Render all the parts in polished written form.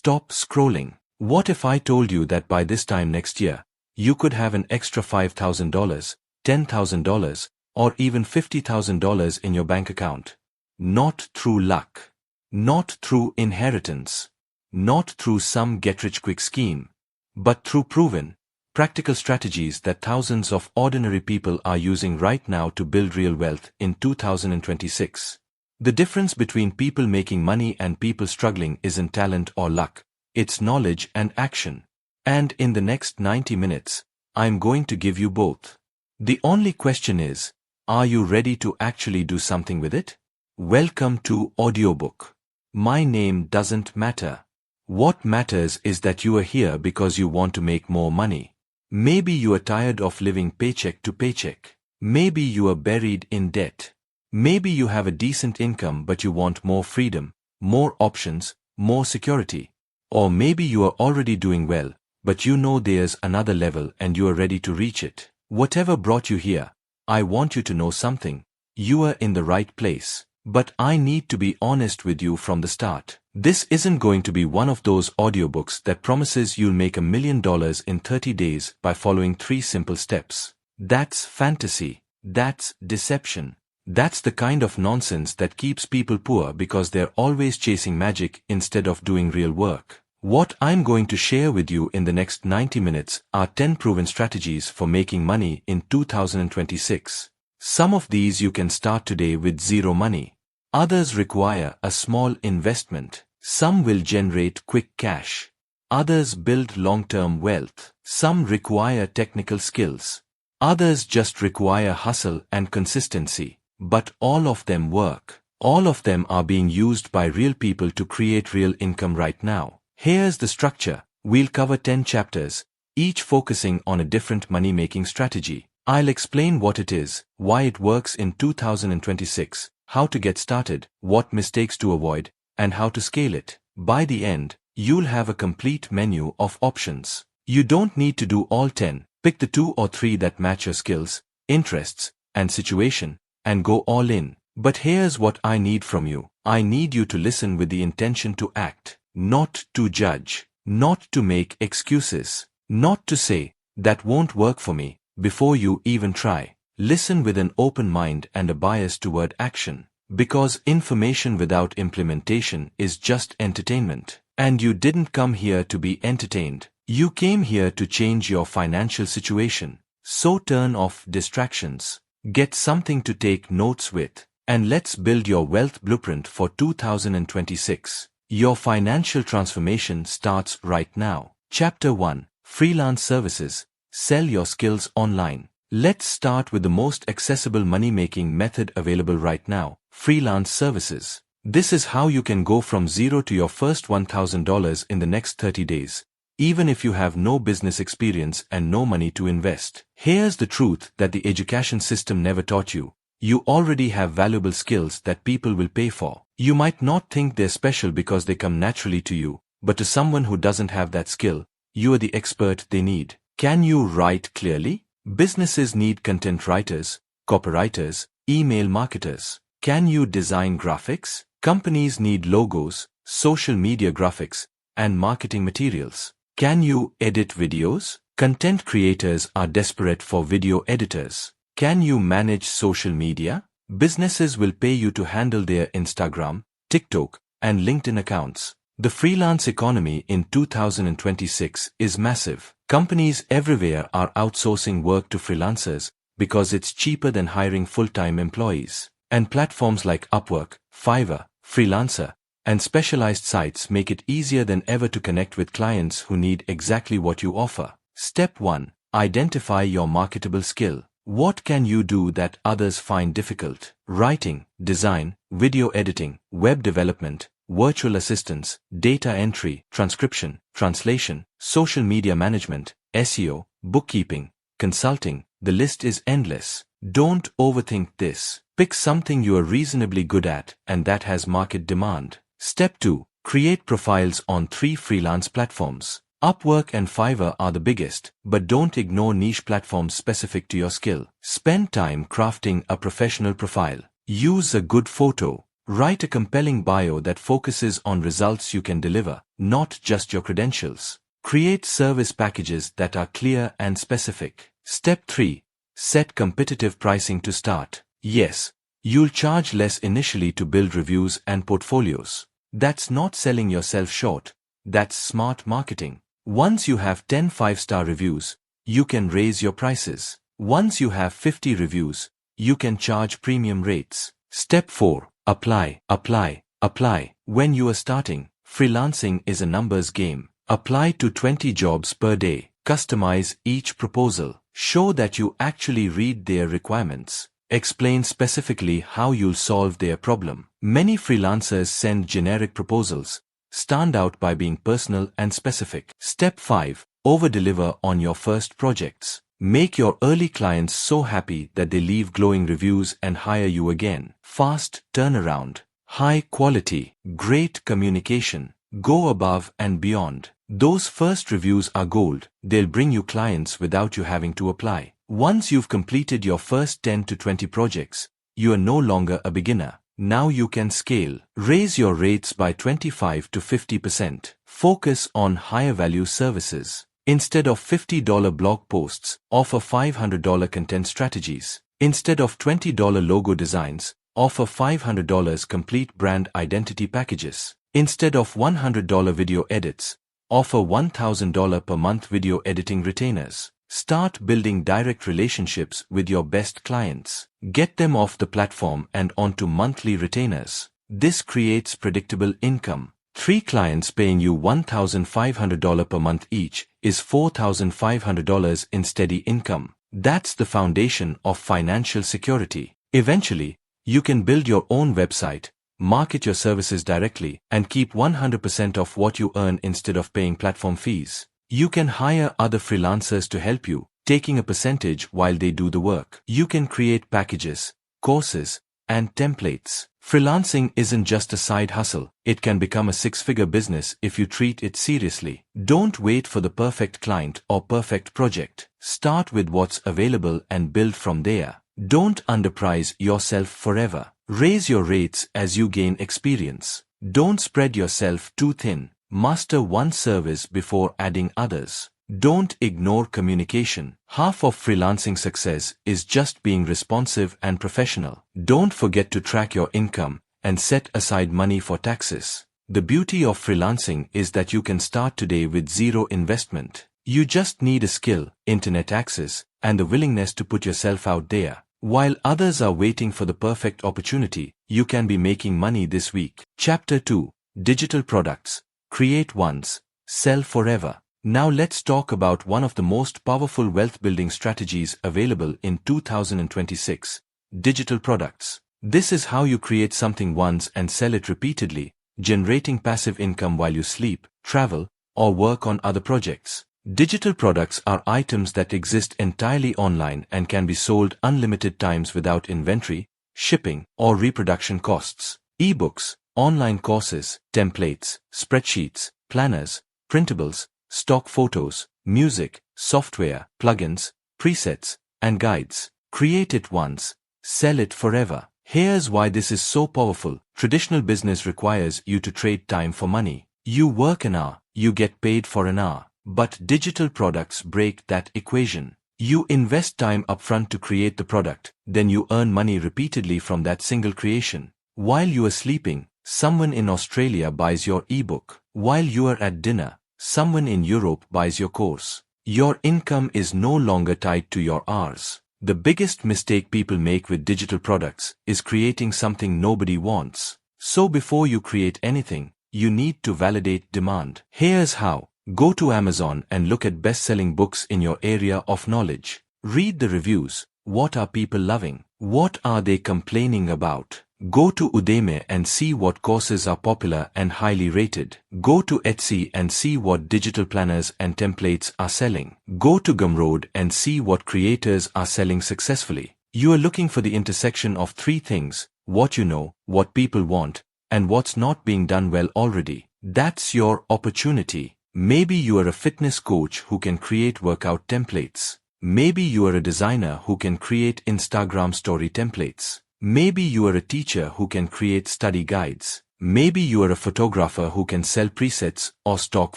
Stop scrolling. What if I told you that by this time next year, you could have an extra $5,000, $10,000, or even $50,000 in your bank account? Not through luck. Not through inheritance. Not through some get-rich-quick scheme. But through proven, practical strategies that thousands of ordinary people are using right now to build real wealth in 2026. The difference between people making money and people struggling isn't talent or luck. It's knowledge and action. And in the next 90 minutes, I'm going to give you both. The only question is, are you ready to actually do something with it? Welcome to Audiobook. My name doesn't matter. What matters is that you are here because you want to make more money. Maybe you are tired of living paycheck to paycheck. Maybe you are buried in debt. Maybe you have a decent income but you want more freedom, more options, more security. Or maybe you are already doing well, but you know there's another level and you are ready to reach it. Whatever brought you here, I want you to know something. You are in the right place. But I need to be honest with you from the start. This isn't going to be one of those audiobooks that promises you'll make $1 million in 30 days by following 3 simple steps. That's fantasy. That's deception. That's the kind of nonsense that keeps people poor because they're always chasing magic instead of doing real work. What I'm going to share with you in the next 90 minutes are 10 proven strategies for making money in 2026. Some of these you can start today with zero money. Others require a small investment. Some will generate quick cash. Others build long-term wealth. Some require technical skills. Others just require hustle and consistency. But all of them work. All of them are being used by real people to create real income right now. Here's the structure. We'll cover 10 chapters, each focusing on a different money-making strategy. I'll explain what it is, why it works in 2026, how to get started, what mistakes to avoid, and how to scale it. By the end, you'll have a complete menu of options. You don't need to do all 10. Pick the 2 or 3 that match your skills, interests, and situation, and go all in. But here's what I need from you. I need you to listen with the intention to act, not to judge, not to make excuses, not to say, that won't work for me, before you even try. Listen with an open mind and a bias toward action. Because information without implementation is just entertainment. And you didn't come here to be entertained. You came here to change your financial situation. So turn off distractions. Get something to take notes with. And let's build your wealth blueprint for 2026. Your financial transformation starts right now. Chapter 1. Freelance Services. Sell your skills online. Let's start with the most accessible money-making method available right now, freelance services. This is how you can go from zero to your first $1,000 in the next 30 days, even if you have no business experience and no money to invest. Here's the truth that the education system never taught you. You already have valuable skills that people will pay for. You might not think they're special because they come naturally to you, but to someone who doesn't have that skill, you are the expert they need. Can you write clearly? Businesses need content writers, copywriters, email marketers. Can you design graphics? Companies need logos, social media graphics, and marketing materials. Can you edit videos? Content creators are desperate for video editors. Can you manage social media? Businesses will pay you to handle their Instagram, TikTok, and LinkedIn accounts. The freelance economy in 2026 is massive. Companies everywhere are outsourcing work to freelancers because it's cheaper than hiring full-time employees. And platforms like Upwork, Fiverr, Freelancer, and specialized sites make it easier than ever to connect with clients who need exactly what you offer. Step 1. Identify your marketable skill. What can you do that others find difficult? Writing, design, video editing, web development, virtual assistants, data entry, transcription, translation, social media management, SEO, bookkeeping, consulting. The list is endless. Don't overthink this. Pick something you are reasonably good at and that has market demand. Step 2. Create profiles on 3 freelance platforms. Upwork and Fiverr are the biggest, but don't ignore niche platforms specific to your skill. Spend time crafting a professional profile. Use a good photo, Write a compelling bio that focuses on results you can deliver, not just your credentials. Create service packages that are clear and specific. Step 3. Set competitive pricing to start. Yes, you'll charge less initially to build reviews and portfolios. That's not selling yourself short. That's smart marketing. Once you have 10 5-star reviews, you can raise your prices. Once you have 50 reviews, you can charge premium rates. Step 4. Apply, apply, apply. When you are starting, freelancing is a numbers game. Apply to 20 jobs per day. Customize each proposal. Show that you actually read their requirements. Explain specifically how you'll solve their problem. Many freelancers send generic proposals. Stand out by being personal and specific. Step 5. Over-deliver on your first projects. Make your early clients so happy that they leave glowing reviews and hire you again. Fast turnaround. High quality. Great communication. Go above and beyond. Those first reviews are gold. They'll bring you clients without you having to apply. Once you've completed your first 10 to 20 projects, you are no longer a beginner. Now you can scale. Raise your rates by 25 to 50%. Focus on higher value services. Instead of $50 blog posts, offer $500 content strategies. Instead of $20 logo designs, offer $500 complete brand identity packages. Instead of $100 video edits, offer $1,000 per month video editing retainers. Start building direct relationships with your best clients. Get them off the platform and onto monthly retainers. This creates predictable income. 3 clients paying you $1,500 per month each is $4,500 in steady income. That's the foundation of financial security. Eventually, you can build your own website, market your services directly, and keep 100% of what you earn instead of paying platform fees. You can hire other freelancers to help you, taking a percentage while they do the work. You can create packages, courses, and templates. Freelancing isn't just a side hustle. It can become a 6-figure business if you treat it seriously. Don't wait for the perfect client or perfect project. Start with what's available and build from there. Don't underprice yourself forever. Raise your rates as you gain experience. Don't spread yourself too thin. Master one service before adding others. Don't ignore communication. Half of freelancing success is just being responsive and professional. Don't forget to track your income and set aside money for taxes. The beauty of freelancing is that you can start today with zero investment. You just need a skill, internet access, and the willingness to put yourself out there. While others are waiting for the perfect opportunity, you can be making money this week. Chapter 2. Digital Products. Create once, sell forever. Now let's talk about one of the most powerful wealth-building strategies available in 2026. Digital products. This is how you create something once and sell it repeatedly, generating passive income while you sleep, travel, or work on other projects. Digital products are items that exist entirely online and can be sold unlimited times without inventory, shipping, or reproduction costs. Ebooks, online courses, templates, spreadsheets, planners, printables, stock photos, music, software, plugins, presets, and guides. Create it once, sell it forever. Here's why this is so powerful. Traditional business requires you to trade time for money. You work an hour, you get paid for an hour. But digital products break that equation. You invest time upfront to create the product, then you earn money repeatedly from that single creation. While you are sleeping, someone in Australia buys your ebook. While you are at dinner, someone in Europe buys your course. Your income is no longer tied to your hours. The biggest mistake people make with digital products is creating something nobody wants. So before you create anything, you need to validate demand. Here's how. Go to Amazon and look at best-selling books in your area of knowledge. Read the reviews. What are people loving? What are they complaining about? Go to Udemy and see what courses are popular and highly rated. Go to Etsy and see what digital planners and templates are selling. Go to Gumroad and see what creators are selling successfully. You are looking for the intersection of 3 things: what you know, what people want, and what's not being done well already. That's your opportunity. Maybe you are a fitness coach who can create workout templates. Maybe you are a designer who can create Instagram story templates. Maybe you are a teacher who can create study guides. Maybe you are a photographer who can sell presets or stock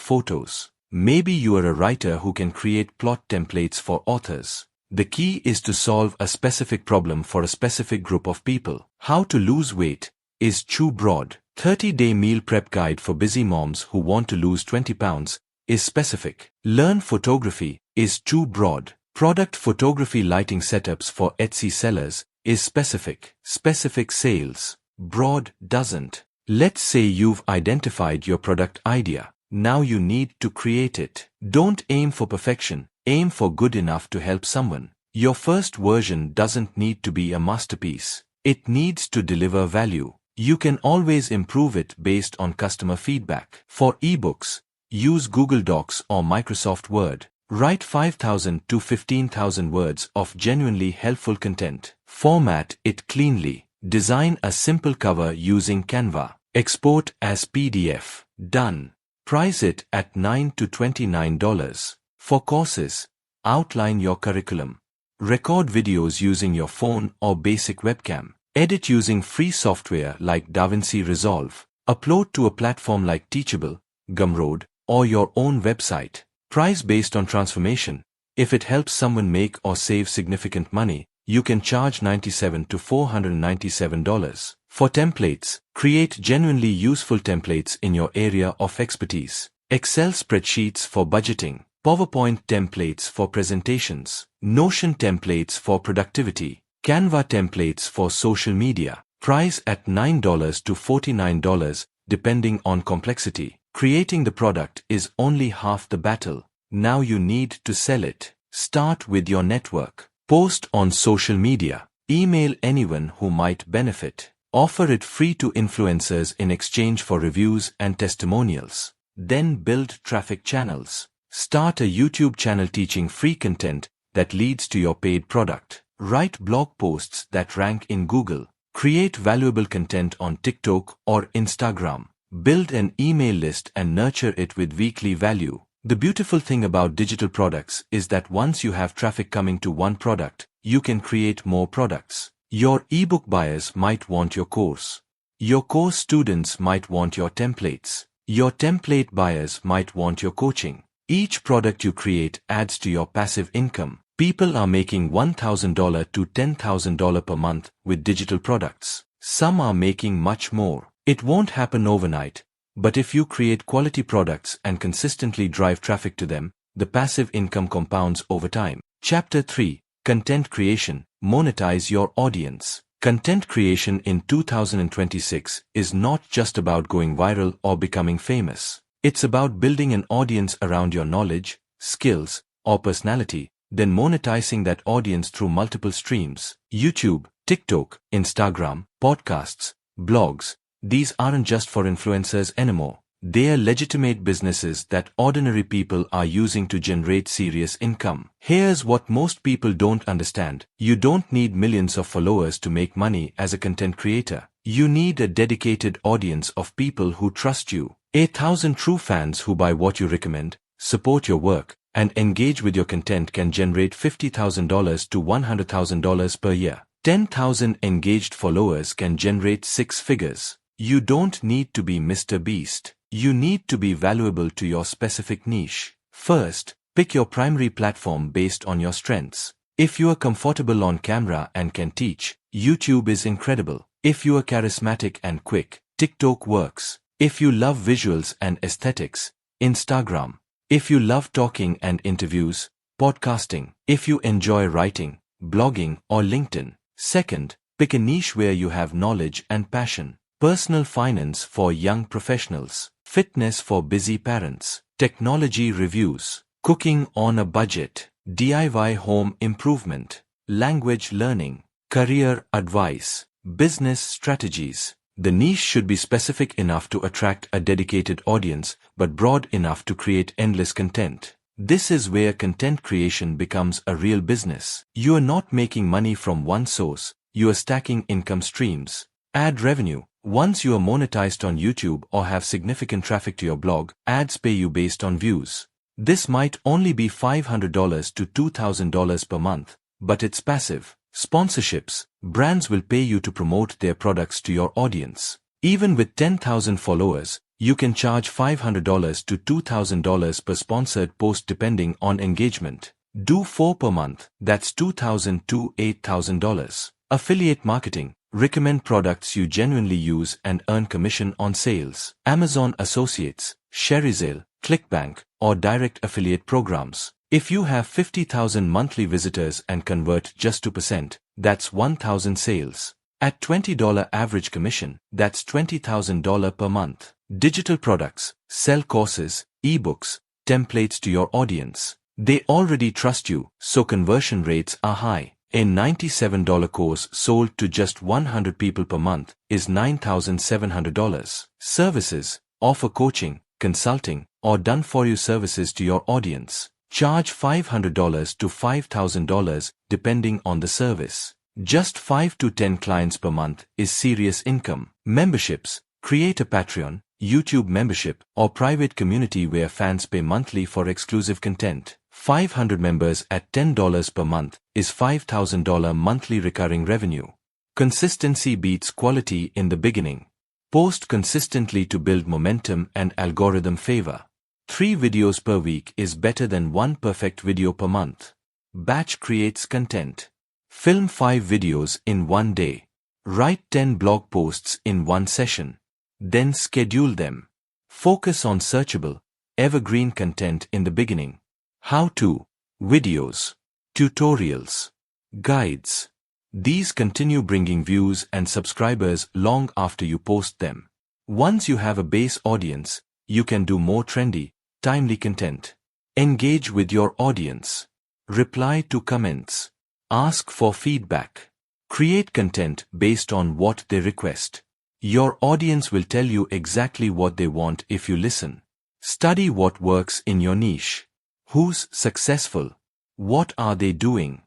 photos. Maybe you are a writer who can create plot templates for authors. The key is to solve a specific problem for a specific group of people. How to lose weight is too broad. 30-day meal prep guide for busy moms who want to lose 20 pounds is specific. Learn photography is too broad. Product photography lighting setups for Etsy sellers is specific. Specific sales. Broad doesn't. Let's say you've identified your product idea. Now you need to create it. Don't aim for perfection. Aim for good enough to help someone. Your first version doesn't need to be a masterpiece. It needs to deliver value. You can always improve it based on customer feedback. For ebooks, use Google Docs or Microsoft Word. Write 5,000 to 15,000 words of genuinely helpful content. Format it cleanly. Design a simple cover using Canva. Export as PDF. Done. Price it at $9 to $29. For courses, outline your curriculum. Record videos using your phone or basic webcam. Edit using free software like DaVinci Resolve. Upload to a platform like Teachable, Gumroad, or your own website. Price based on transformation. If it helps someone make or save significant money, you can charge $97 to $497. For templates, create genuinely useful templates in your area of expertise. Excel spreadsheets for budgeting. PowerPoint templates for presentations. Notion templates for productivity. Canva templates for social media. Price at $9 to $49 depending on complexity. Creating the product is only half the battle. Now you need to sell it. Start with your network. Post on social media. Email anyone who might benefit. Offer it free to influencers in exchange for reviews and testimonials. Then build traffic channels. Start a YouTube channel teaching free content that leads to your paid product. Write blog posts that rank in Google. Create valuable content on TikTok or Instagram. Build an email list and nurture it with weekly value. The beautiful thing about digital products is that once you have traffic coming to one product, you can create more products. Your ebook buyers might want your course. Your course students might want your templates. Your template buyers might want your coaching. Each product you create adds to your passive income. People are making $1,000 to $10,000 per month with digital products. Some are making much more. It won't happen overnight, but if you create quality products and consistently drive traffic to them, the passive income compounds over time. Chapter 3. Content Creation. Monetize your audience. Content creation in 2026 is not just about going viral or becoming famous. It's about building an audience around your knowledge, skills, or personality, then monetizing that audience through multiple streams. YouTube, TikTok, Instagram, podcasts, blogs. These aren't just for influencers anymore. They are legitimate businesses that ordinary people are using to generate serious income. Here's what most people don't understand. You don't need millions of followers to make money as a content creator. You need a dedicated audience of people who trust you. 1,000 true fans who buy what you recommend, support your work, and engage with your content can generate $50,000 to $100,000 per year. 10,000 engaged followers can generate 6 figures. You don't need to be Mr. Beast. You need to be valuable to your specific niche. First, pick your primary platform based on your strengths. If you are comfortable on camera and can teach, YouTube is incredible. If you are charismatic and quick, TikTok works. If you love visuals and aesthetics, Instagram. If you love talking and interviews, podcasting. If you enjoy writing, blogging, or LinkedIn. Second, pick a niche where you have knowledge and passion. Personal finance for young professionals. Fitness for busy parents. Technology reviews. Cooking on a budget. DIY home improvement. Language learning. Career advice. Business strategies. The niche should be specific enough to attract a dedicated audience, but broad enough to create endless content. This is where content creation becomes a real business. You are not making money from one source, you are stacking income streams. Ad revenue. Once you are monetized on YouTube or have significant traffic to your blog, ads pay you based on views. This might only be $500 to $2,000 per month, but it's passive. Sponsorships. Brands will pay you to promote their products to your audience. Even with 10,000 followers, you can charge $500 to $2,000 per sponsored post depending on engagement. Do 4 per month, that's $2,000 to $8,000. Affiliate marketing. Recommend products you genuinely use and earn commission on sales. Amazon Associates, ShareSale, ClickBank, or direct affiliate programs. If you have 50,000 monthly visitors and convert just 2%, that's 1,000 sales. At $20 average commission, that's $20,000 per month. Digital products. Sell courses, ebooks, templates to your audience. They already trust you, so conversion rates are high. A $97 course sold to just 100 people per month is $9,700. Services. Offer coaching, consulting, or done-for-you services to your audience. Charge $500 to $5,000 depending on the service. Just 5 to 10 clients per month is serious income. Memberships. Create a Patreon, YouTube membership, or private community where fans pay monthly for exclusive content. 500 members at $10 per month is $5,000 monthly recurring revenue. Consistency beats quality in the beginning. Post consistently to build momentum and algorithm favor. 3 videos per week is better than 1 perfect video per month. Batch creates content. Film 5 videos in 1 day. Write 10 blog posts in 1 session. Then schedule them. Focus on searchable, evergreen content in the beginning. How-to videos, tutorials, guides. These continue bringing views and subscribers long after you post them. Once you have a base audience, you can do more trendy, timely content. Engage with your audience. Reply to comments. Ask for feedback. Create content based on what they request. Your audience will tell you exactly what they want if you listen. Study what works in your niche. Who's successful? What are they doing?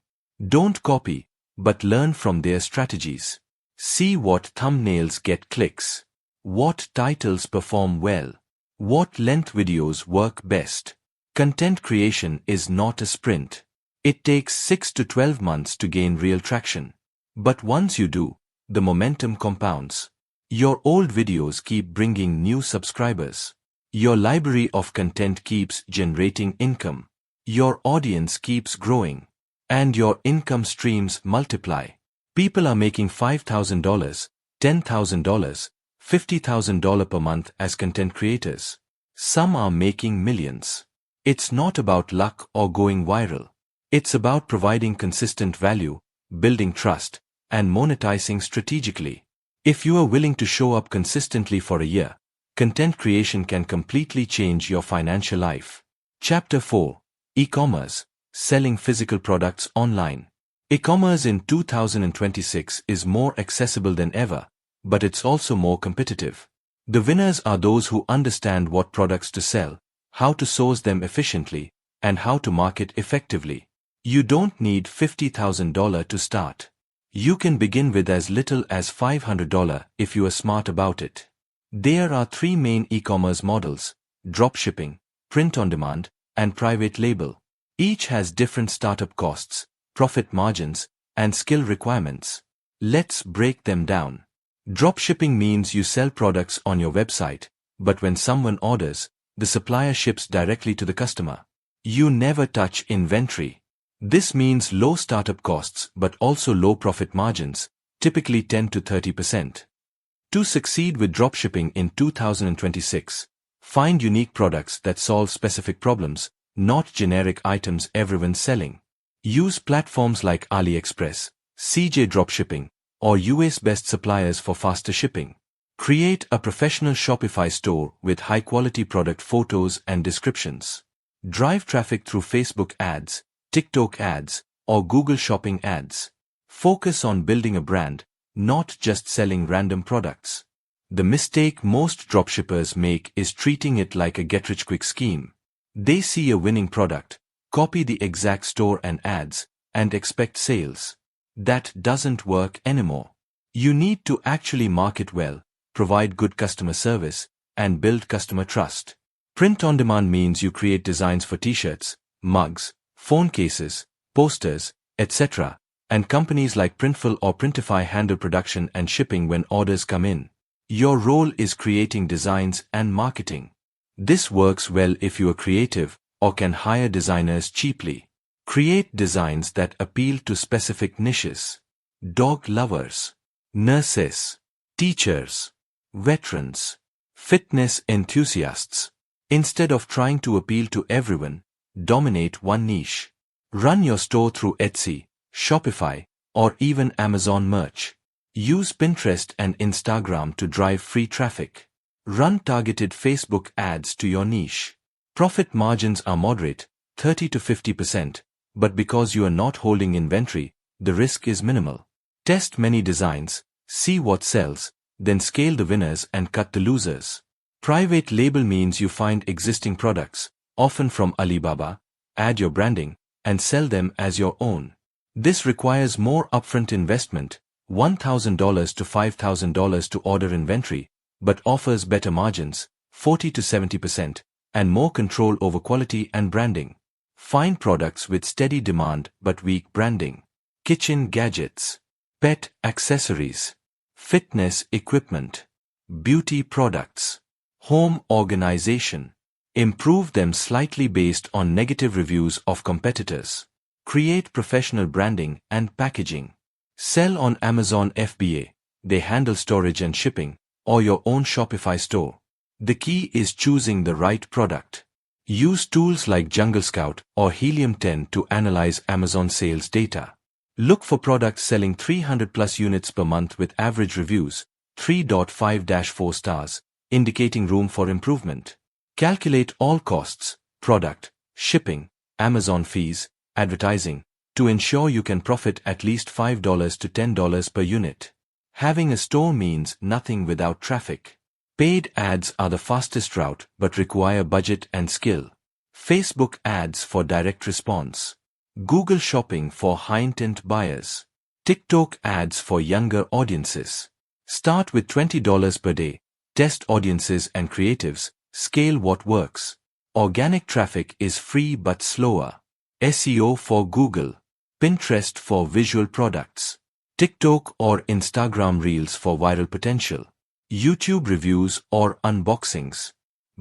Don't copy, but learn from their strategies. See what thumbnails get clicks. What titles perform well. What length videos work best. Content creation is not a sprint. It takes 6 to 12 months to gain real traction. But once you do, the momentum compounds. Your old videos keep bringing new subscribers. Your library of content keeps generating income. Your audience keeps growing. And your income streams multiply. People are making $5,000, $10,000, $50,000 per month as content creators. Some are making millions. It's not about luck or going viral. It's about providing consistent value, building trust, and monetizing strategically. If you are willing to show up consistently for a year, content creation can completely change your financial life. Chapter 4. E-commerce. Selling physical products online. E-commerce in 2026 is more accessible than ever, but it's also more competitive. The winners are those who understand what products to sell, how to source them efficiently, and how to market effectively. You don't need $50,000 to start. You can begin with as little as $500 if you are smart about it. There are 3 main e-commerce models: dropshipping, print-on-demand, and private label. Each has different startup costs, profit margins, and skill requirements. Let's break them down. Dropshipping means you sell products on your website, but when someone orders, the supplier ships directly to the customer. You never touch inventory. This means low startup costs but also low profit margins, typically 10 to 30%. To succeed with dropshipping in 2026, find unique products that solve specific problems, not generic items everyone's selling. Use platforms like AliExpress, CJ Dropshipping, or US-based suppliers for faster shipping. Create a professional Shopify store with high-quality product photos and descriptions. Drive traffic through Facebook ads, TikTok ads, or Google Shopping ads. Focus on building a brand, not just selling random products. The mistake most dropshippers make is treating it like a get-rich-quick scheme. They see a winning product, copy the exact store and ads, and expect sales. That doesn't work anymore. You need to actually market well, provide good customer service, and build customer trust. Print-on-demand means you create designs for t-shirts, mugs, phone cases, posters, etc., And companies like Printful or Printify handle production and shipping when orders come in. Your role is creating designs and marketing. This works well if you are creative or can hire designers cheaply. Create designs that appeal to specific niches. Dog lovers, nurses, teachers, veterans, fitness enthusiasts. Instead of trying to appeal to everyone, dominate one niche. Run your store through Etsy, Shopify, or even Amazon merch. Use Pinterest and Instagram to drive free traffic. Run targeted Facebook ads to your niche. Profit margins are moderate, 30 to 50%, but because you are not holding inventory, the risk is minimal. Test many designs, see what sells, then scale the winners and cut the losers. Private label means you find existing products, often from Alibaba, add your branding, and sell them as your own. This requires more upfront investment, $1,000 to $5,000 to order inventory, but offers better margins, 40 to 70%, and more control over quality and branding. Find products with steady demand but weak branding. Kitchen gadgets, pet accessories, fitness equipment, beauty products, home organization. Improve them slightly based on negative reviews of competitors. Create professional branding and packaging. Sell on Amazon FBA, they handle storage and shipping, or your own Shopify store. The key is choosing the right product. Use tools like Jungle Scout or Helium 10 to analyze Amazon sales data. Look for products selling 300 plus units per month with average reviews, 3.5-4 stars, indicating room for improvement. Calculate all costs, product, shipping, Amazon fees, advertising, to ensure you can profit at least $5 to $10 per unit. Having a store means nothing without traffic. Paid ads are the fastest route but require budget and skill. Facebook ads for direct response. Google Shopping for high-intent buyers. TikTok ads for younger audiences. Start with $20 per day. Test audiences and creatives. Scale what works. Organic traffic is free but slower. SEO for Google. Pinterest for visual products. TikTok or Instagram Reels for viral potential. YouTube reviews or unboxings.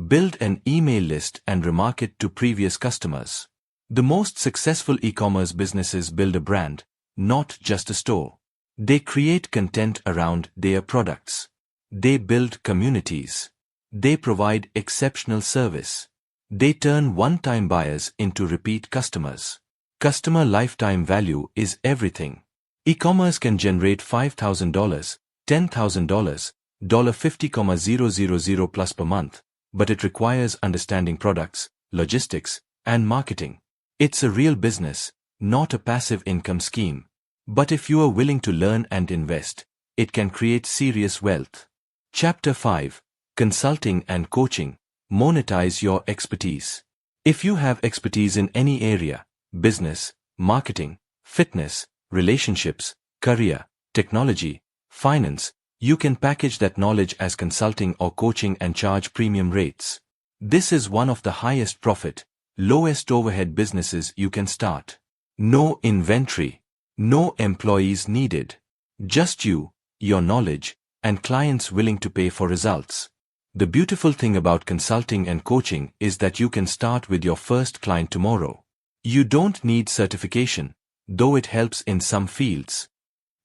Build an email list and remarket to previous customers. The most successful e-commerce businesses build a brand, not just a store. They create content around their products. They build communities. They provide exceptional service. They turn one-time buyers into repeat customers. Customer lifetime value is everything. E-commerce can generate $5,000, $10,000, $50,000 plus per month, but it requires understanding products, logistics, and marketing. It's a real business, not a passive income scheme. But if you are willing to learn and invest, it can create serious wealth. Chapter 5. Consulting and Coaching. Monetize your expertise. If you have expertise in any area, business, marketing, fitness, relationships, career, technology, finance, you can package that knowledge as consulting or coaching and charge premium rates. This is one of the highest profit, lowest overhead businesses you can start. No inventory, no employees needed. Just you, your knowledge, and clients willing to pay for results. The beautiful thing about consulting and coaching is that you can start with your first client tomorrow. You don't need certification, though it helps in some fields.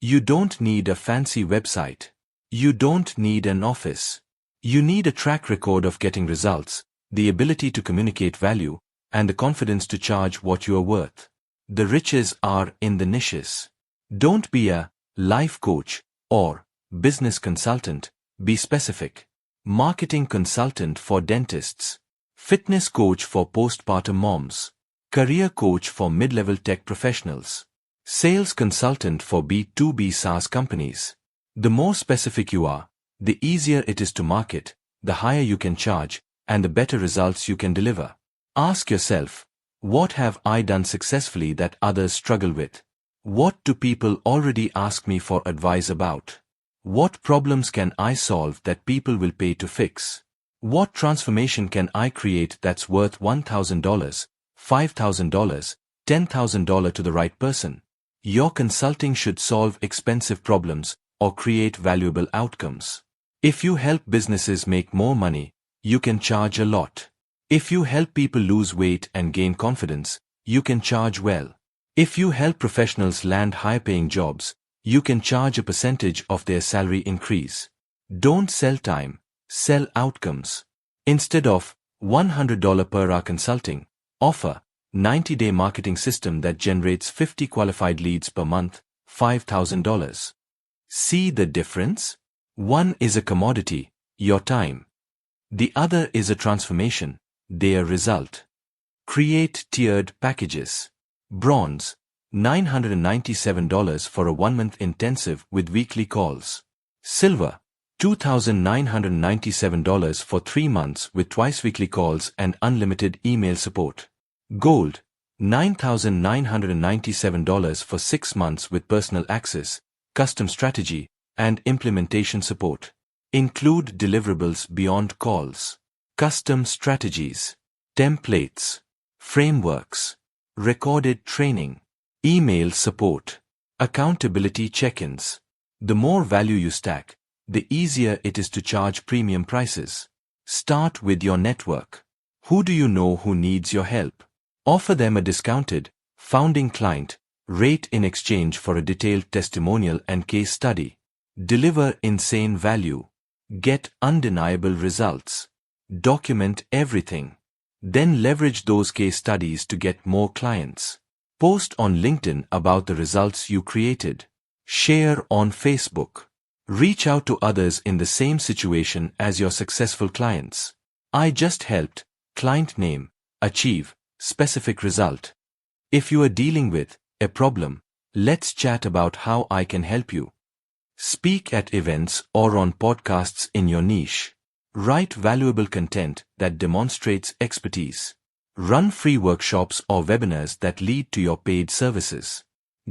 You don't need a fancy website. You don't need an office. You need a track record of getting results, the ability to communicate value, and the confidence to charge what you are worth. The riches are in the niches. Don't be a life coach or business consultant, be specific. Marketing consultant for dentists. Fitness coach for postpartum moms. Career coach for mid-level tech professionals. Sales consultant for B2B SaaS companies. The more specific you are, the easier it is to market, the higher you can charge, and the better results you can deliver. Ask yourself, what have I done successfully that others struggle with? What do people already ask me for advice about? What problems can I solve that people will pay to fix? What transformation can I create that's worth $1,000, $5,000, $10,000 to the right person? Your consulting should solve expensive problems or create valuable outcomes. If you help businesses make more money, you can charge a lot. If you help people lose weight and gain confidence, you can charge well. If you help professionals land high-paying jobs, you can charge a percentage of their salary increase. Don't sell time, sell outcomes. Instead of $100 per hour consulting, offer 90-day marketing system that generates 50 qualified leads per month, $5,000. See the difference? One is a commodity, your time. The other is a transformation, their result. Create tiered packages. Bronze, $997 for a 1-month intensive with weekly calls. Silver, $2,997 for 3 months with twice weekly calls and unlimited email support. Gold, $9,997 for 6 months with personal access, custom strategy, and implementation support. Include deliverables beyond calls. Custom strategies, templates, frameworks, recorded training, email support, accountability check-ins. The more value you stack, the easier it is to charge premium prices. Start with your network. Who do you know who needs your help? Offer them a discounted, founding client rate in exchange for a detailed testimonial and case study. Deliver insane value. Get undeniable results. Document everything. Then leverage those case studies to get more clients. Post on LinkedIn about the results you created. Share on Facebook. Reach out to others in the same situation as your successful clients. I just helped, client name, achieve, specific result. If you are dealing with a problem, let's chat about how I can help you. Speak at events or on podcasts in your niche. Write valuable content that demonstrates expertise. Run free workshops or webinars that lead to your paid services.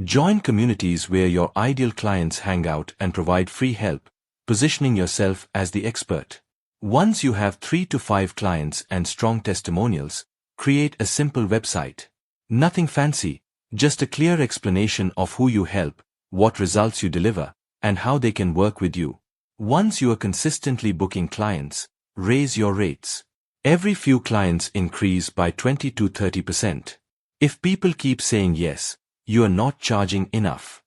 Join communities where your ideal clients hang out and provide free help, positioning yourself as the expert. Once you have 3 to 5 clients and strong testimonials, create a simple website. Nothing fancy, just a clear explanation of who you help, what results you deliver, and how they can work with you. Once you are consistently booking clients, raise your rates. Every few clients increase by 20 to 30%. If people keep saying yes, you are not charging enough.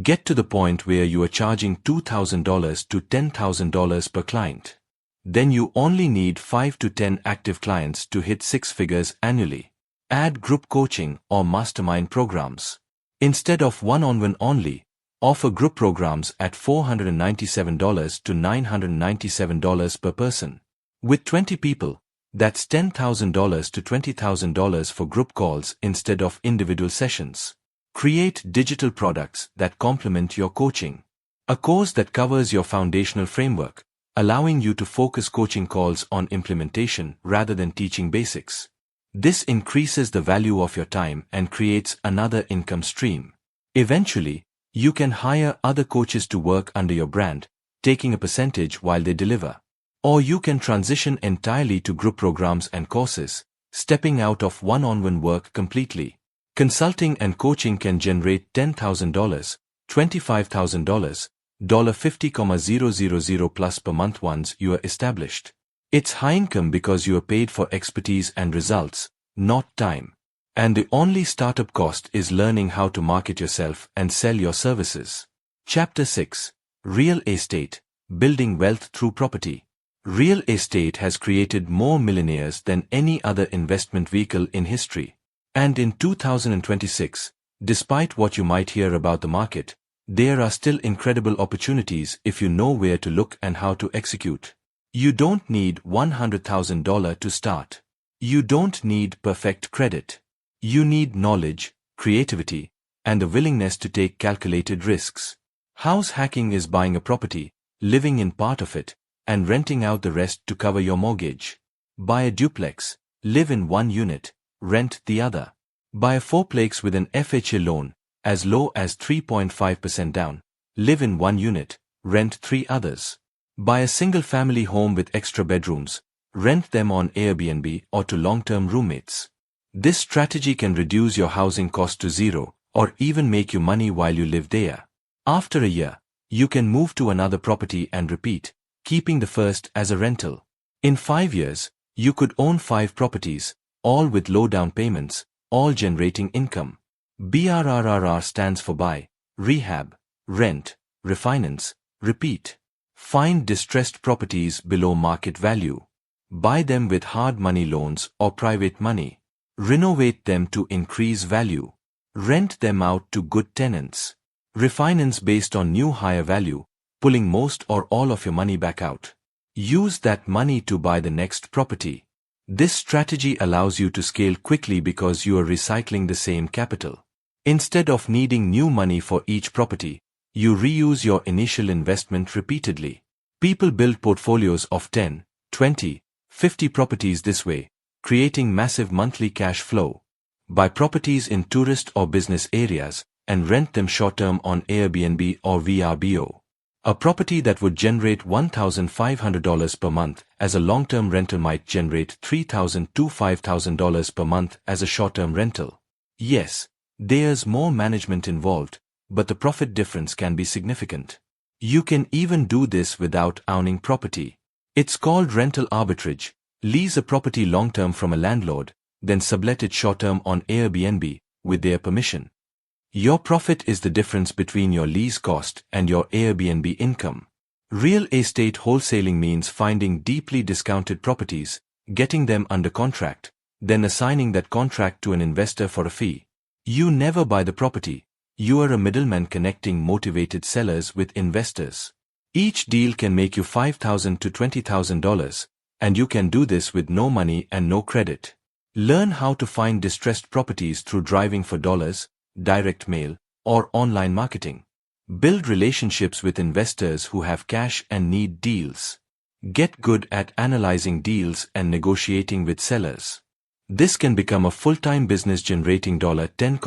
Get to the point where you are charging $2,000 to $10,000 per client. Then you only need 5 to 10 active clients to hit 6 figures annually. Add group coaching or mastermind programs. Instead of one-on-one only, offer group programs at $497 to $997 per person. With 20 people, that's $10,000 to $20,000 for group calls instead of individual sessions. Create digital products that complement your coaching. A course that covers your foundational framework, allowing you to focus coaching calls on implementation rather than teaching basics. This increases the value of your time and creates another income stream. Eventually, you can hire other coaches to work under your brand, taking a percentage while they deliver. Or you can transition entirely to group programs and courses, stepping out of one-on-one work completely. Consulting and coaching can generate $10,000, $25,000, $50,000 plus per month once you are established. It's high income because you are paid for expertise and results, not time. And the only startup cost is learning how to market yourself and sell your services. Chapter 6. Real Estate, Building Wealth Through Property. Real estate has created more millionaires than any other investment vehicle in history. And in 2026, despite what you might hear about the market, there are still incredible opportunities if you know where to look and how to execute. You don't need $100,000 to start. You don't need perfect credit. You need knowledge, creativity, and the willingness to take calculated risks. House hacking is buying a property, living in part of it, and renting out the rest to cover your mortgage. Buy a duplex, live in one unit, rent the other. Buy a fourplex with an FHA loan, as low as 3.5% down, live in one unit, rent 3 others. Buy a single-family home with extra bedrooms, rent them on Airbnb or to long-term roommates. This strategy can reduce your housing cost to 0 or even make you money while you live there. After a year, you can move to another property and repeat, keeping the first as a rental. In 5 years, you could own 5 properties, all with low down payments, all generating income. BRRRR stands for buy, rehab, rent, refinance, repeat. Find distressed properties below market value. Buy them with hard money loans or private money. Renovate them to increase value. Rent them out to good tenants. Refinance based on new higher value, pulling most or all of your money back out. Use that money to buy the next property. This strategy allows you to scale quickly because you are recycling the same capital. Instead of needing new money for each property, you reuse your initial investment repeatedly. People build portfolios of 10, 20, 50 properties this way, creating massive monthly cash flow. Buy properties in tourist or business areas and rent them short-term on Airbnb or VRBO. A property that would generate $1,500 per month as a long-term rental might generate $3,000 to $5,000 per month as a short-term rental. Yes, there's more management involved, but the profit difference can be significant. You can even do this without owning property. It's called rental arbitrage. Lease a property long-term from a landlord, then sublet it short-term on Airbnb with their permission. Your profit is the difference between your lease cost and your Airbnb income. Real estate wholesaling means finding deeply discounted properties, getting them under contract, then assigning that contract to an investor for a fee. You never buy the property. You are a middleman connecting motivated sellers with investors. Each deal can make you $5,000 to $20,000, and you can do this with no money and no credit. Learn how to find distressed properties through driving for dollars, direct mail, or online marketing. Build relationships with investors who have cash and need deals. Get good at analyzing deals and negotiating with sellers. This can become a full-time business generating $10,000,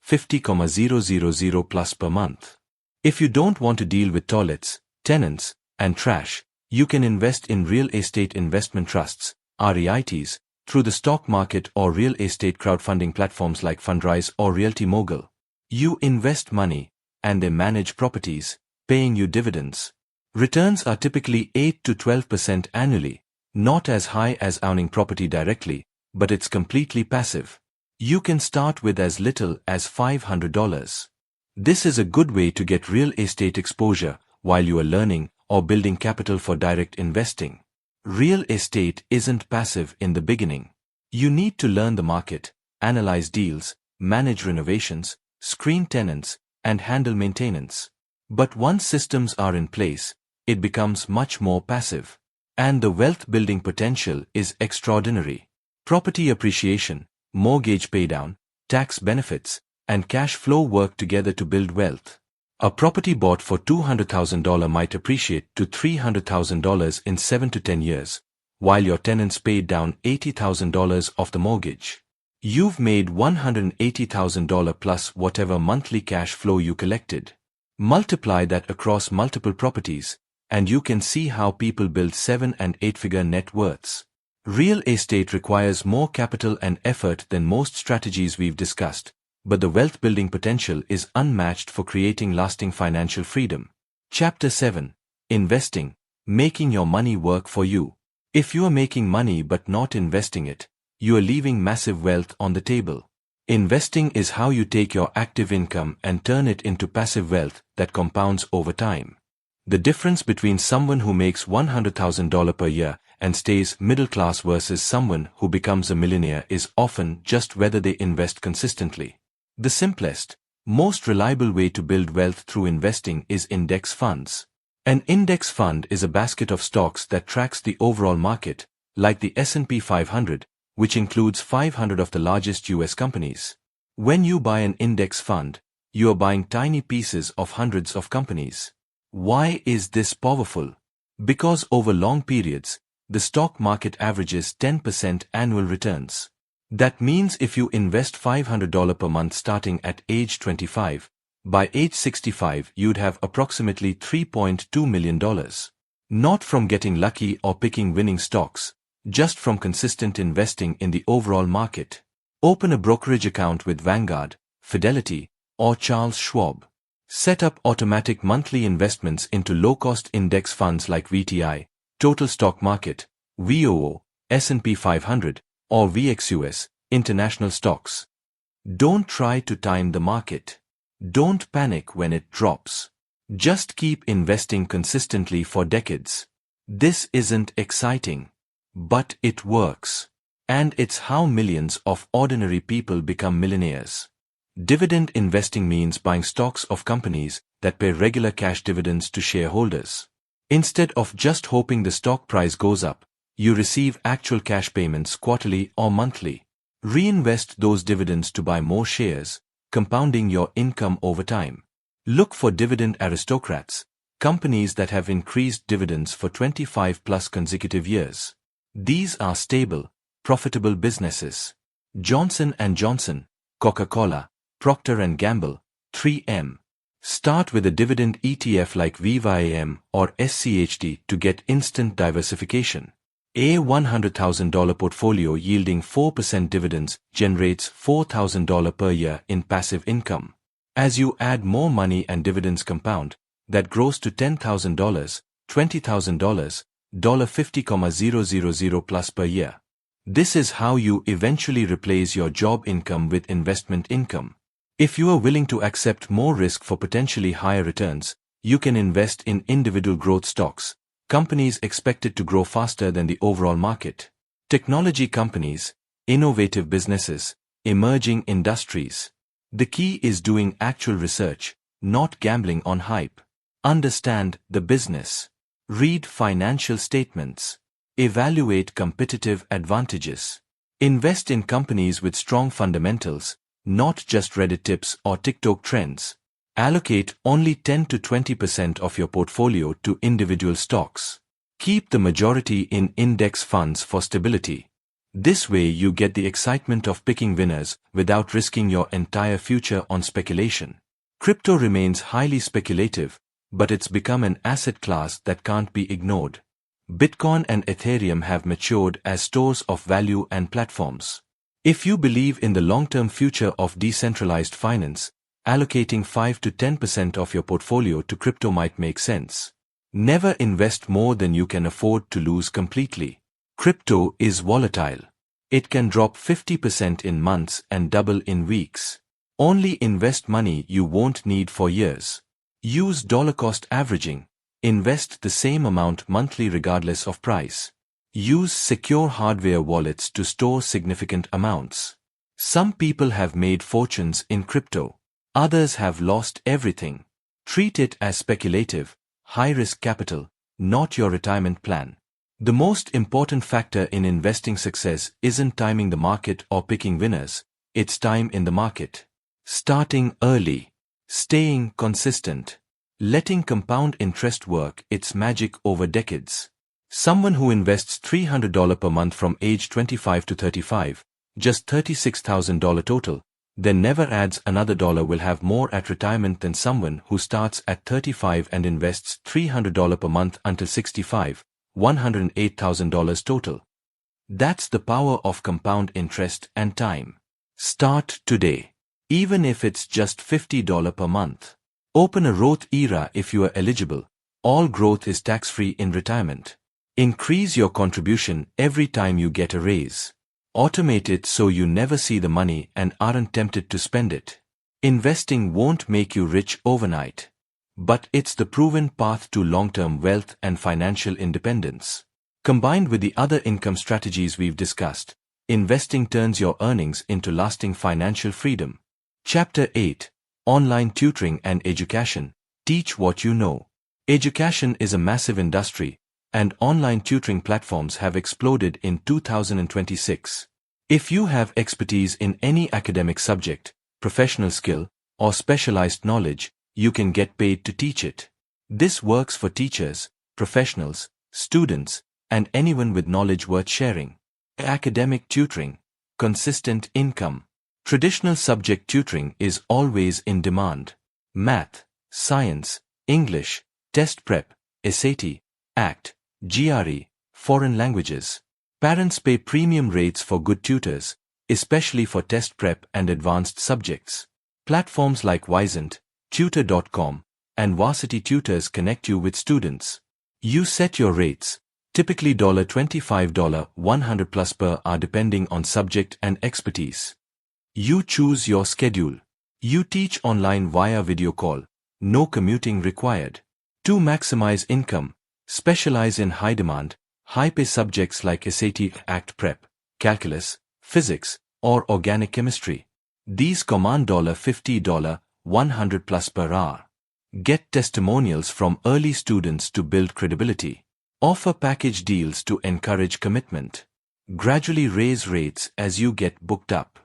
$50,000 plus per month. If you don't want to deal with toilets, tenants, and trash, you can invest in real estate investment trusts, REITs, through the stock market or real estate crowdfunding platforms like Fundrise or Realty Mogul. You invest money, and they manage properties, paying you dividends. Returns are typically 8 to 12% annually, not as high as owning property directly, but it's completely passive. You can start with as little as $500. This is a good way to get real estate exposure while you are learning or building capital for direct investing. Real estate isn't passive in the beginning. You need to learn the market, analyze deals, manage renovations, screen tenants, and handle maintenance. But once systems are in place, it becomes much more passive. And the wealth building potential is extraordinary. Property appreciation, mortgage paydown, tax benefits, and cash flow work together to build wealth. A property bought for $200,000 might appreciate to $300,000 in 7 to 10 years, while your tenants paid down $80,000 of the mortgage. You've made $180,000 plus whatever monthly cash flow you collected. Multiply that across multiple properties, and you can see how people build 7- and 8-figure net worths. Real estate requires more capital and effort than most strategies we've discussed, but the wealth building potential is unmatched for creating lasting financial freedom. Chapter 7. Investing, making your money work for you. If you are making money but not investing it, you are leaving massive wealth on the table. Investing is how you take your active income and turn it into passive wealth that compounds over time. The difference between someone who makes $100,000 per year and stays middle class versus someone who becomes a millionaire is often just whether they invest consistently. The simplest, most reliable way to build wealth through investing is index funds. An index fund is a basket of stocks that tracks the overall market, like the S&P 500, which includes 500 of the largest US companies. When you buy an index fund, you are buying tiny pieces of hundreds of companies. Why is this powerful? Because over long periods, the stock market averages 10% annual returns. That means if you invest $500 per month starting at age 25, by age 65 you'd have approximately $3.2 million. Not from getting lucky or picking winning stocks, just from consistent investing in the overall market. Open a brokerage account with Vanguard, Fidelity, or Charles Schwab. Set up automatic monthly investments into low-cost index funds like VTI, Total Stock Market, VOO, S&P 500, or VXUS, international stocks. Don't try to time the market. Don't panic when it drops. Just keep investing consistently for decades. This isn't exciting, but it works. And it's how millions of ordinary people become millionaires. Dividend investing means buying stocks of companies that pay regular cash dividends to shareholders. Instead of just hoping the stock price goes up, you receive actual cash payments quarterly or monthly. Reinvest those dividends to buy more shares, compounding your income over time. Look for dividend aristocrats, companies that have increased dividends for 25 plus consecutive years. These are stable, profitable businesses. Johnson & Johnson, Coca-Cola, Procter & Gamble, 3M. Start with a dividend ETF like VIVA or SCHD to get instant diversification. A $100,000 portfolio yielding 4% dividends generates $4,000 per year in passive income. As you add more money and dividends compound, that grows to $10,000, $20,000, $50,000 plus per year. This is how you eventually replace your job income with investment income. If you are willing to accept more risk for potentially higher returns, you can invest in individual growth stocks, companies expected to grow faster than the overall market. Technology companies, innovative businesses, emerging industries. The key is doing actual research, not gambling on hype. Understand the business. Read financial statements. Evaluate competitive advantages. Invest in companies with strong fundamentals, not just Reddit tips or TikTok trends. Allocate only 10 to 20% of your portfolio to individual stocks. Keep the majority in index funds for stability. This way you get the excitement of picking winners without risking your entire future on speculation. Crypto remains highly speculative, but it's become an asset class that can't be ignored. Bitcoin and Ethereum have matured as stores of value and platforms. If you believe in the long-term future of decentralized finance, allocating 5 to 10% of your portfolio to crypto might make sense. Never invest more than you can afford to lose completely. Crypto is volatile. It can drop 50% in months and double in weeks. Only invest money you won't need for years. Use dollar-cost averaging. Invest the same amount monthly regardless of price. Use secure hardware wallets to store significant amounts. Some people have made fortunes in crypto. Others have lost everything. Treat it as speculative, high-risk capital, not your retirement plan. The most important factor in investing success isn't timing the market or picking winners, it's time in the market. Starting early. Staying consistent. Letting compound interest work its magic over decades. Someone who invests $300 per month from age 25 to 35, just $36,000 total, then never adds another dollar will have more at retirement than someone who starts at 35 and invests $300 per month until 65, $108,000 total. That's the power of compound interest and time. Start today. Even if it's just $50 per month. Open a Roth IRA if you are eligible. All growth is tax-free in retirement. Increase your contribution every time you get a raise. Automate it so you never see the money and aren't tempted to spend it. Investing won't make you rich overnight. But it's the proven path to long-term wealth and financial independence. Combined with the other income strategies we've discussed, investing turns your earnings into lasting financial freedom. Chapter 8. Online Tutoring and Education. Teach what you know. Education is a massive industry, and online tutoring platforms have exploded in 2026. If you have expertise in any academic subject, professional skill, or specialized knowledge, you can get paid to teach it. This works for teachers, professionals, students, and anyone with knowledge worth sharing. Academic tutoring. Consistent income. Traditional subject tutoring is always in demand. Math, science, English, test prep, SAT, ACT, GRE, foreign languages. Parents pay premium rates for good tutors, especially for test prep and advanced subjects. Platforms like Wisent, Tutor.com, and Varsity Tutors connect you with students. You set your rates, typically $25, $100 plus per hour depending on subject and expertise. You choose your schedule. You teach online via video call, no commuting required. To maximize income, specialize in high-demand, high-pay subjects like SAT, ACT Prep, calculus, physics, or organic chemistry. These command $50, $100 plus per hour. Get testimonials from early students to build credibility. Offer package deals to encourage commitment. Gradually raise rates as you get booked up.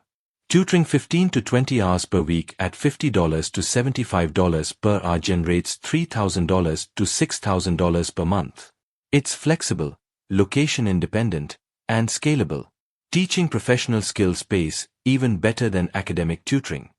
Tutoring 15 to 20 hours per week at $50 to $75 per hour generates $3,000 to $6,000 per month. It's flexible, location independent, and scalable. Teaching professional skills pays even better than academic tutoring.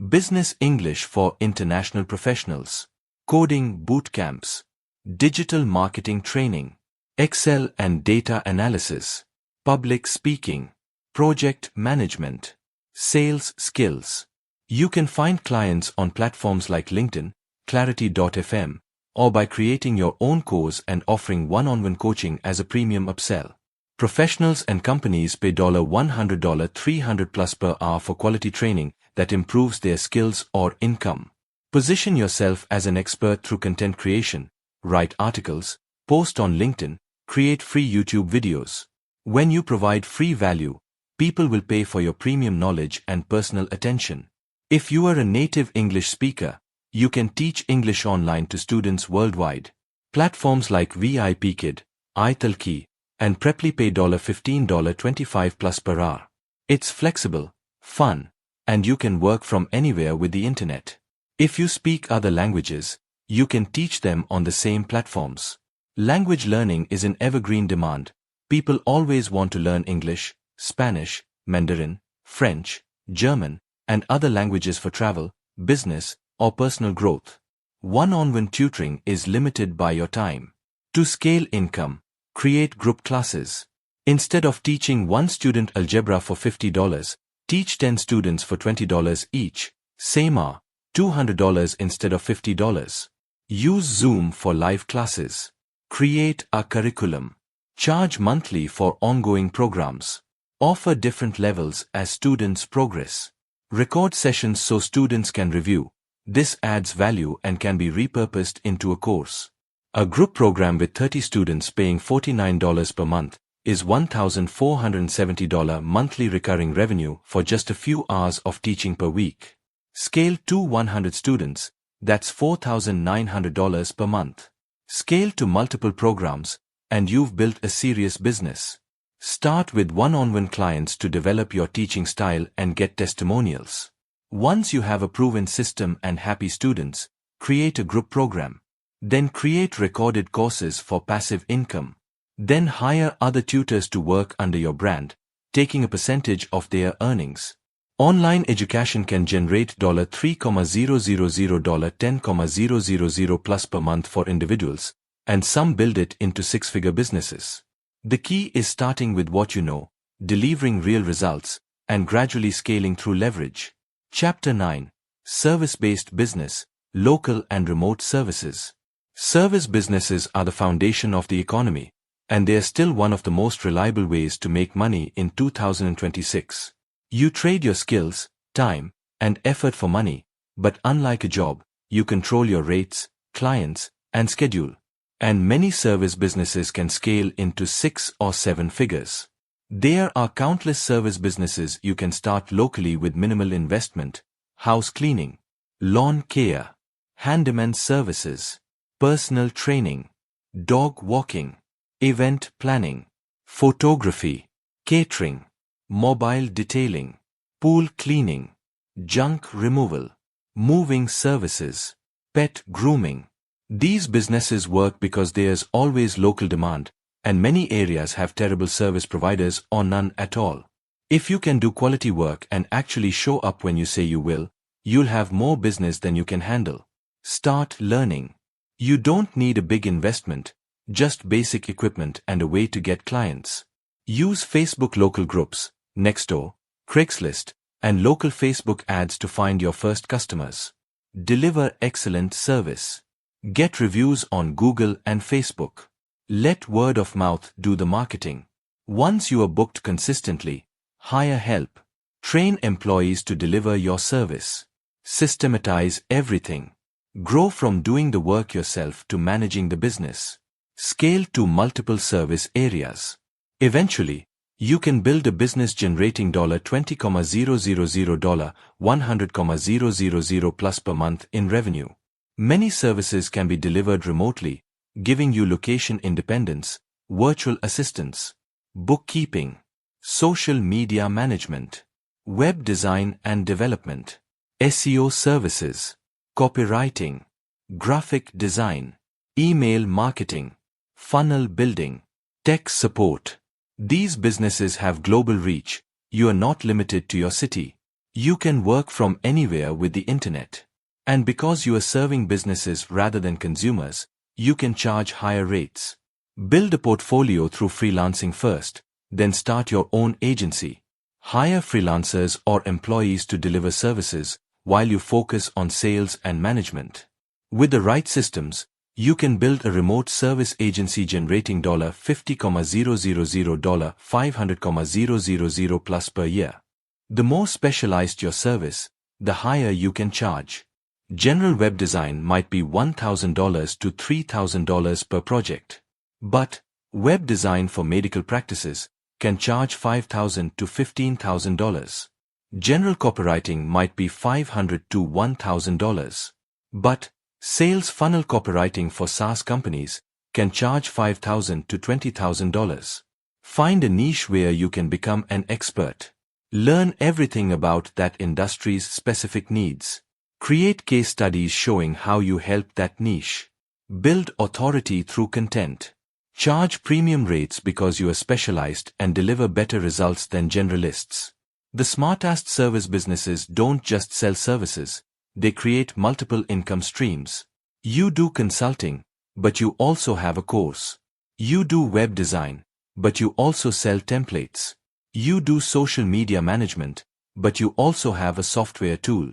Business English for international professionals. Coding boot camps. Digital marketing training. Excel and data analysis. Public speaking. Project management. Sales skills. You can find clients on platforms like LinkedIn, Clarity.fm, or by creating your own course and offering one-on-one coaching as a premium upsell. Professionals and companies pay $100, $300 plus per hour for quality training that improves their skills or income. Position yourself as an expert through content creation, write articles, post on LinkedIn, create free YouTube videos. When you provide free value, people will pay for your premium knowledge and personal attention. If you are a native English speaker, you can teach English online to students worldwide. Platforms like VIPKid, italki, and Preply pay $15, $25 plus per hour. It's flexible, fun, and you can work from anywhere with the internet. If you speak other languages, you can teach them on the same platforms. Language learning is in evergreen demand. People always want to learn English, Spanish, Mandarin, French, German, and other languages for travel, business, or personal growth. One-on-one tutoring is limited by your time. To scale income, create group classes. Instead of teaching one student algebra for $50, teach 10 students for $20 each. Same hour, $200 instead of $50. Use Zoom for live classes. Create a curriculum. Charge monthly for ongoing programs. Offer different levels as students progress. Record sessions so students can review. This adds value and can be repurposed into a course. A group program with 30 students paying $49 per month is $1,470 monthly recurring revenue for just a few hours of teaching per week. Scale to 100 students, that's $4,900 per month. Scale to multiple programs, and you've built a serious business. Start with one-on-one clients to develop your teaching style and get testimonials. Once you have a proven system and happy students, create a group program. Then create recorded courses for passive income. Then hire other tutors to work under your brand, taking a percentage of their earnings. Online education can generate $3,000, $10,000 plus per month for individuals, and some build it into six-figure businesses. The key is starting with what you know, delivering real results, and gradually scaling through leverage. Chapter 9. Service-based business, local and remote services. Service businesses are the foundation of the economy, and they are still one of the most reliable ways to make money in 2026. You trade your skills, time, and effort for money, but unlike a job, you control your rates, clients, and schedule. And many service businesses can scale into 6 or 7 figures. There are countless service businesses you can start locally with minimal investment: house cleaning, lawn care, handyman services, personal training, dog walking, event planning, photography, catering, mobile detailing, pool cleaning, junk removal, moving services, pet grooming. These businesses work because there's always local demand, and many areas have terrible service providers or none at all. If you can do quality work and actually show up when you say you will, you'll have more business than you can handle. Start learning. You don't need a big investment, just basic equipment and a way to get clients. Use Facebook local groups, Nextdoor, Craigslist, and local Facebook ads to find your first customers. Deliver excellent service. Get reviews on Google and Facebook. Let word of mouth do the marketing. Once you are booked consistently, hire help. Train employees to deliver your service. Systematize everything. Grow from doing the work yourself to managing the business. Scale to multiple service areas. Eventually, you can build a business generating $20,000, $100,000 plus per month in revenue. Many services can be delivered remotely, giving you location independence, virtual assistants, bookkeeping, social media management, web design and development, SEO services, copywriting, graphic design, email marketing, funnel building, tech support. These businesses have global reach. You are not limited to your city. You can work from anywhere with the internet. And because you are serving businesses rather than consumers, you can charge higher rates. Build a portfolio through freelancing first, then start your own agency. Hire freelancers or employees to deliver services while you focus on sales and management. With the right systems, you can build a remote service agency generating $50,000, $500,000 plus per year. The more specialized your service, the higher you can charge. General web design might be $1,000 to $3,000 per project. But web design for medical practices can charge $5,000 to $15,000. General copywriting might be $500 to $1,000. But sales funnel copywriting for SaaS companies can charge $5,000 to $20,000. Find a niche where you can become an expert. Learn everything about that industry's specific needs. Create case studies showing how you help that niche. Build authority through content. Charge premium rates because you are specialized and deliver better results than generalists. The smartest service businesses don't just sell services. They create multiple income streams. You do consulting, but you also have a course. You do web design, but you also sell templates. You do social media management, but you also have a software tool.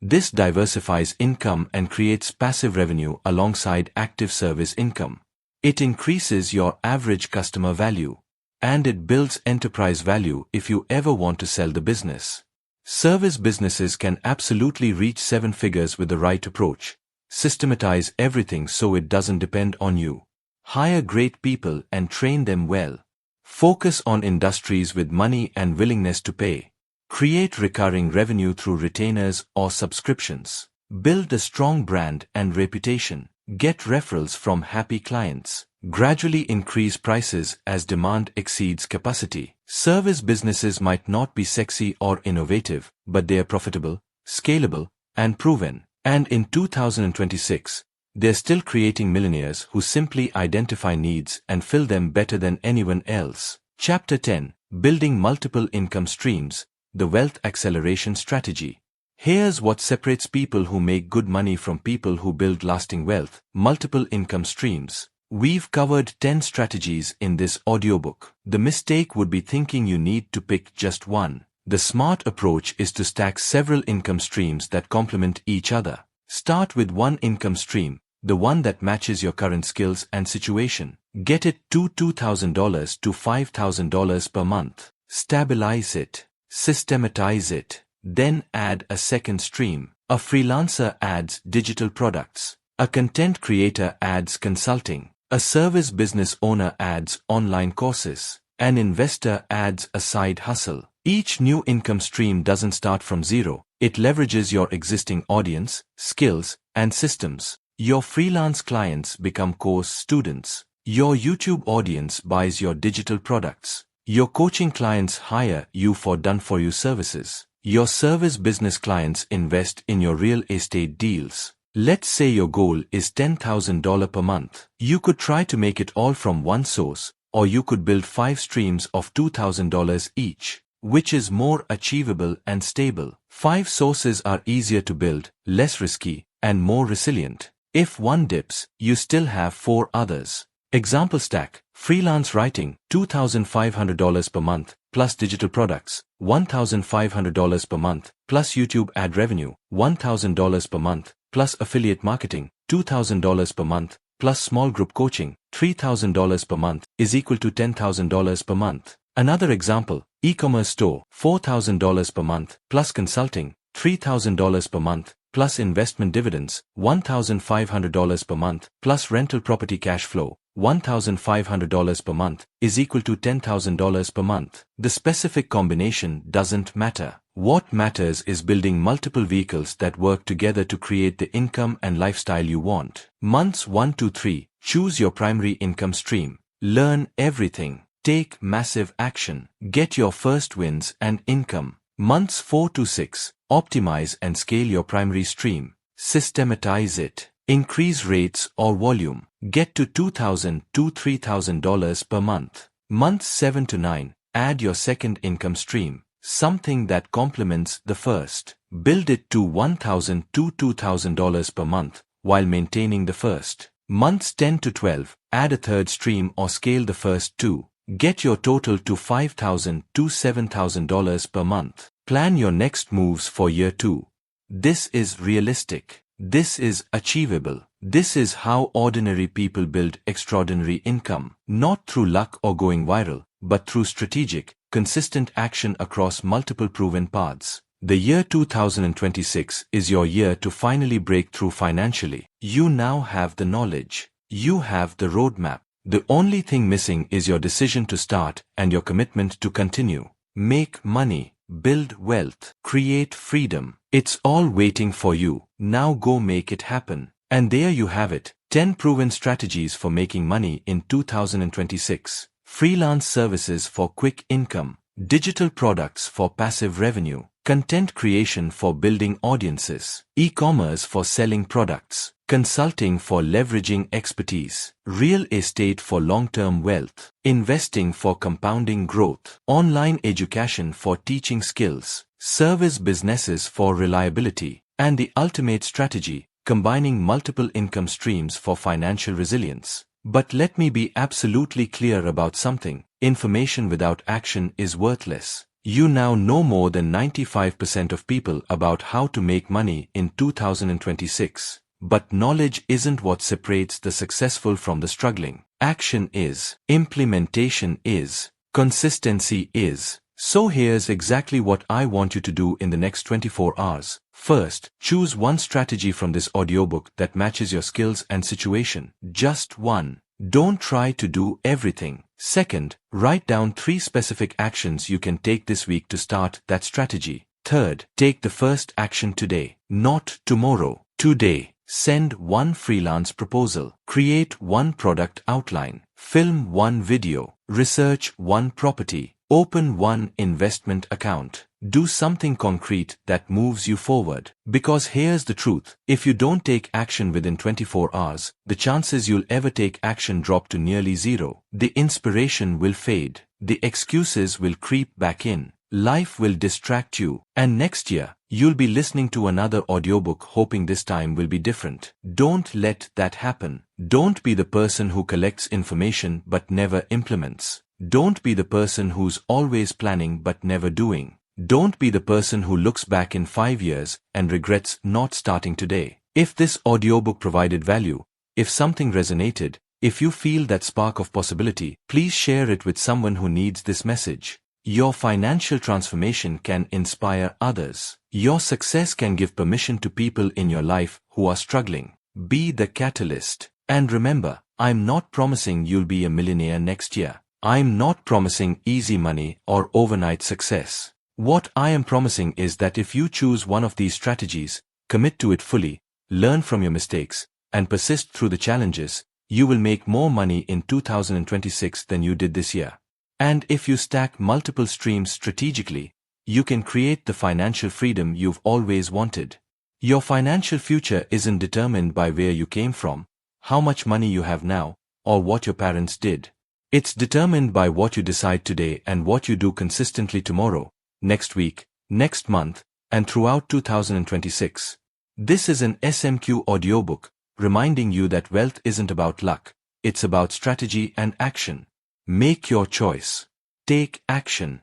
This diversifies income and creates passive revenue alongside active service income. It increases your average customer value. And it builds enterprise value if you ever want to sell the business. Service businesses can absolutely reach 7 figures with the right approach. Systematize everything so it doesn't depend on you. Hire great people and train them well. Focus on industries with money and willingness to pay. Create recurring revenue through retainers or subscriptions. Build a strong brand and reputation. Get referrals from happy clients. Gradually increase prices as demand exceeds capacity. Service businesses might not be sexy or innovative, but they are profitable, scalable, and proven. And in 2026, they're still creating millionaires who simply identify needs and fill them better than anyone else. Chapter 10: Building Multiple Income Streams, the Wealth Acceleration Strategy. Here's what separates people who make good money from people who build lasting wealth: multiple income streams. We've covered 10 strategies in this audiobook. The mistake would be thinking you need to pick just one. The smart approach is to stack several income streams that complement each other. Start with one income stream, the one that matches your current skills and situation. Get it to $2,000 to $5,000 per month. Stabilize it. Systematize it. Then add a second stream. A freelancer adds digital products. A content creator adds consulting. A service business owner adds online courses. An investor adds a side hustle. Each new income stream doesn't start from zero. It leverages your existing audience, skills, and systems. Your freelance clients become course students. Your YouTube audience buys your digital products. Your coaching clients hire you for done-for-you services. Your service business clients invest in your real estate deals. Let's say your goal is $10,000 per month. You could try to make it all from one source, or you could build 5 streams of $2,000 each. Which is more achievable and stable? 5 sources are easier to build, less risky, and more resilient. If one dips, you still have 4 others. Example stack: freelance writing, $2,500 per month, plus digital products, $1,500 per month, plus YouTube ad revenue, $1,000 per month, plus affiliate marketing, $2,000 per month, plus small group coaching, $3,000 per month, is equal to $10,000 per month. Another example: e-commerce store, $4,000 per month, plus consulting, $3,000 per month, plus investment dividends, $1,500 per month, plus rental property cash flow, $1,500 per month, is equal to $10,000 per month. The specific combination doesn't matter. What matters is building multiple vehicles that work together to create the income and lifestyle you want. Months 1 to 3, choose your primary income stream. Learn everything. Take massive action. Get your first wins and income. Months 4 to 6, optimize and scale your primary stream. Systematize it. Increase rates or volume. Get to $2,000 to $3,000 per month. Months 7 to 9, add your second income stream, something that complements the first. Build it to $1,000 to $2,000 per month while maintaining the first. Months 10 to 12, add a third stream or scale the first two. Get your total to $5,000 to $7,000 per month. Plan your next moves for year 2. This is realistic. This is achievable. This is how ordinary people build extraordinary income, not through luck or going viral, but through strategic, consistent action across multiple proven paths. The year 2026 is your year to finally break through financially. You now have the knowledge. You have the roadmap. The only thing missing is your decision to start and your commitment to continue. Make money, build wealth, create freedom. It's all waiting for you. Now go make it happen. And there you have it, 10 proven strategies for making money in 2026. Freelance services for quick income, digital products for passive revenue, content creation for building audiences, e-commerce for selling products, consulting for leveraging expertise, real estate for long-term wealth, investing for compounding growth, online education for teaching skills, service businesses for reliability, and the ultimate strategy, combining multiple income streams for financial resilience. But let me be absolutely clear about something: information without action is worthless. You now know more than 95% of people about how to make money in 2026. But knowledge isn't what separates the successful from the struggling. Action is. Implementation is. Consistency is. So here's exactly what I want you to do in the next 24 hours. First, choose one strategy from this audiobook that matches your skills and situation. Just one. Don't try to do everything. Second, write down 3 specific actions you can take this week to start that strategy. Third, take the first action today, not tomorrow. Today. Send 1 freelance proposal. Create 1 product outline. Film 1 video. Research 1 property. Open 1 investment account. Do something concrete that moves you forward. Because here's the truth: if you don't take action within 24 hours, the chances you'll ever take action drop to nearly zero. The inspiration will fade. The excuses will creep back in. Life will distract you. And next year, you'll be listening to another audiobook hoping this time will be different. Don't let that happen. Don't be the person who collects information but never implements. Don't be the person who's always planning but never doing. Don't be the person who looks back in 5 years and regrets not starting today. If this audiobook provided value, if something resonated, if you feel that spark of possibility, please share it with someone who needs this message. Your financial transformation can inspire others. Your success can give permission to people in your life who are struggling. Be the catalyst. And remember, I'm not promising you'll be a millionaire next year. I'm not promising easy money or overnight success. What I am promising is that if you choose one of these strategies, commit to it fully, learn from your mistakes, and persist through the challenges, you will make more money in 2026 than you did this year. And if you stack multiple streams strategically, you can create the financial freedom you've always wanted. Your financial future isn't determined by where you came from, how much money you have now, or what your parents did. It's determined by what you decide today and what you do consistently tomorrow, next week, next month, and throughout 2026. This is an SMQ audiobook, reminding you that wealth isn't about luck, It's about strategy and action. Make your choice. Take action.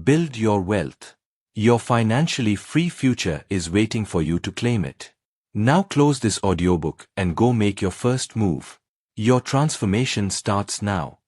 Build your wealth. Your financially free future is waiting for you to claim it. Now close this audiobook and go make your first move. Your transformation starts now.